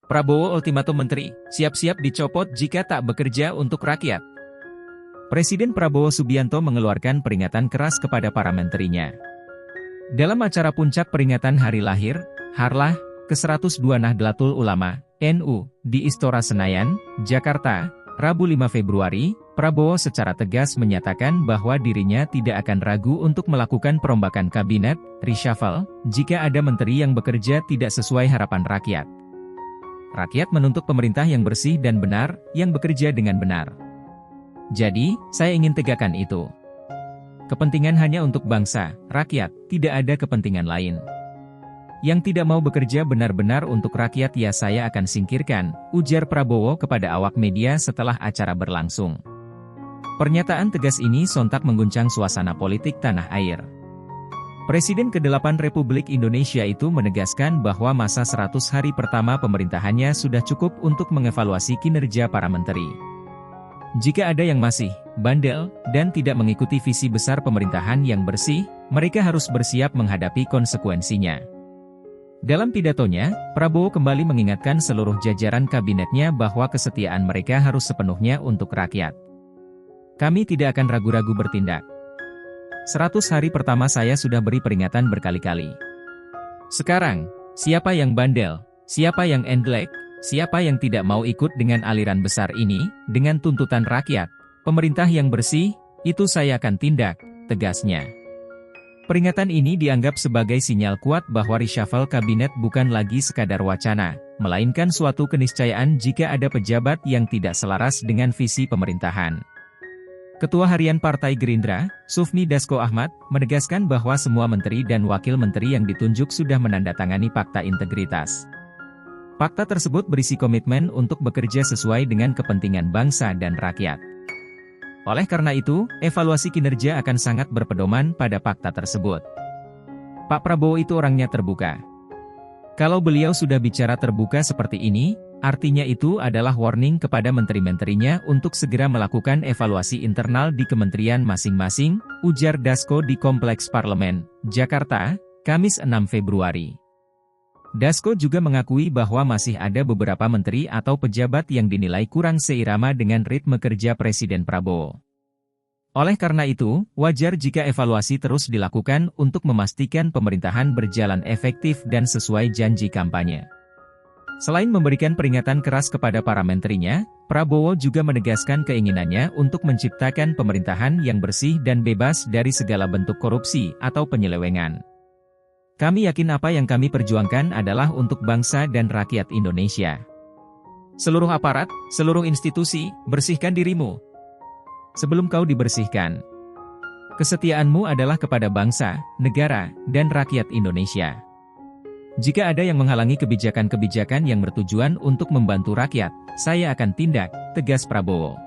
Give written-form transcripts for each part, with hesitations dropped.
Prabowo ultimatum menteri, siap-siap dicopot jika tak bekerja untuk rakyat. Presiden Prabowo Subianto mengeluarkan peringatan keras kepada para menterinya. Dalam acara puncak peringatan hari lahir, Harlah, ke-102 Nahdlatul Ulama, NU, di Istora Senayan, Jakarta, Rabu 5 Februari, Prabowo secara tegas menyatakan bahwa dirinya tidak akan ragu untuk melakukan perombakan kabinet, reshuffle, jika ada menteri yang bekerja tidak sesuai harapan rakyat. Rakyat menuntut pemerintah yang bersih dan benar, yang bekerja dengan benar. Jadi, saya ingin tegakkan itu. Kepentingan hanya untuk bangsa, rakyat, tidak ada kepentingan lain. Yang tidak mau bekerja benar-benar untuk rakyat ya saya akan singkirkan, ujar Prabowo kepada awak media setelah acara berlangsung. Pernyataan tegas ini sontak mengguncang suasana politik tanah air. Presiden ke-8 Republik Indonesia itu menegaskan bahwa masa 100 hari pertama pemerintahannya sudah cukup untuk mengevaluasi kinerja para menteri. Jika ada yang masih bandel dan tidak mengikuti visi besar pemerintahan yang bersih, mereka harus bersiap menghadapi konsekuensinya. Dalam pidatonya, Prabowo kembali mengingatkan seluruh jajaran kabinetnya bahwa kesetiaan mereka harus sepenuhnya untuk rakyat. Kami tidak akan ragu-ragu bertindak. 100 hari pertama saya sudah beri peringatan berkali-kali. Sekarang, siapa yang bandel, siapa yang endlek, siapa yang tidak mau ikut dengan aliran besar ini, dengan tuntutan rakyat, pemerintah yang bersih, itu saya akan tindak, tegasnya. Peringatan ini dianggap sebagai sinyal kuat bahwa reshuffle kabinet bukan lagi sekadar wacana, melainkan suatu keniscayaan jika ada pejabat yang tidak selaras dengan visi pemerintahan. Ketua Harian Partai Gerindra, Sufmi Dasko Ahmad, menegaskan bahwa semua menteri dan wakil menteri yang ditunjuk sudah menandatangani Fakta Integritas. Fakta tersebut berisi komitmen untuk bekerja sesuai dengan kepentingan bangsa dan rakyat. Oleh karena itu, evaluasi kinerja akan sangat berpedoman pada fakta tersebut. Pak Prabowo itu orangnya terbuka. Kalau beliau sudah bicara terbuka seperti ini, artinya itu adalah warning kepada menteri-menterinya untuk segera melakukan evaluasi internal di kementerian masing-masing, ujar Dasko di Kompleks Parlemen, Jakarta, Kamis 6 Februari. Dasko juga mengakui bahwa masih ada beberapa menteri atau pejabat yang dinilai kurang seirama dengan ritme kerja Presiden Prabowo. Oleh karena itu, wajar jika evaluasi terus dilakukan untuk memastikan pemerintahan berjalan efektif dan sesuai janji kampanye. Selain memberikan peringatan keras kepada para menterinya, Prabowo juga menegaskan keinginannya untuk menciptakan pemerintahan yang bersih dan bebas dari segala bentuk korupsi atau penyelewengan. Kami yakin apa yang kami perjuangkan adalah untuk bangsa dan rakyat Indonesia. Seluruh aparat, seluruh institusi, bersihkan dirimu sebelum kau dibersihkan. Kesetiaanmu adalah kepada bangsa, negara, dan rakyat Indonesia. Jika ada yang menghalangi kebijakan-kebijakan yang bertujuan untuk membantu rakyat, saya akan tindak, tegas Prabowo.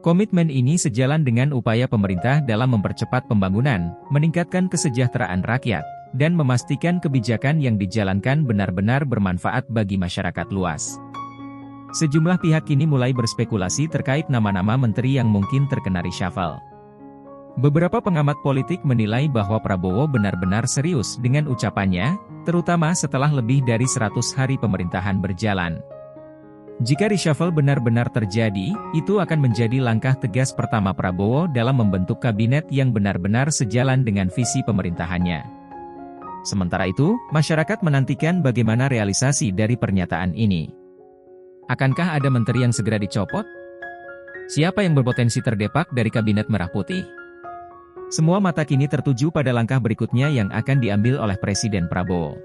Komitmen ini sejalan dengan upaya pemerintah dalam mempercepat pembangunan, meningkatkan kesejahteraan rakyat, dan memastikan kebijakan yang dijalankan benar-benar bermanfaat bagi masyarakat luas. Sejumlah pihak kini mulai berspekulasi terkait nama-nama menteri yang mungkin terkena reshuffle. Beberapa pengamat politik menilai bahwa Prabowo benar-benar serius dengan ucapannya, terutama setelah lebih dari 100 hari pemerintahan berjalan. Jika reshuffle benar-benar terjadi, itu akan menjadi langkah tegas pertama Prabowo dalam membentuk kabinet yang benar-benar sejalan dengan visi pemerintahannya. Sementara itu, masyarakat menantikan bagaimana realisasi dari pernyataan ini. Akankah ada menteri yang segera dicopot? Siapa yang berpotensi terdepak dari kabinet merah putih? Semua mata kini tertuju pada langkah berikutnya yang akan diambil oleh Presiden Prabowo.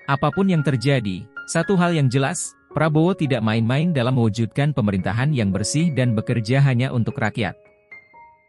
Apapun yang terjadi, satu hal yang jelas, Prabowo tidak main-main dalam mewujudkan pemerintahan yang bersih dan bekerja hanya untuk rakyat.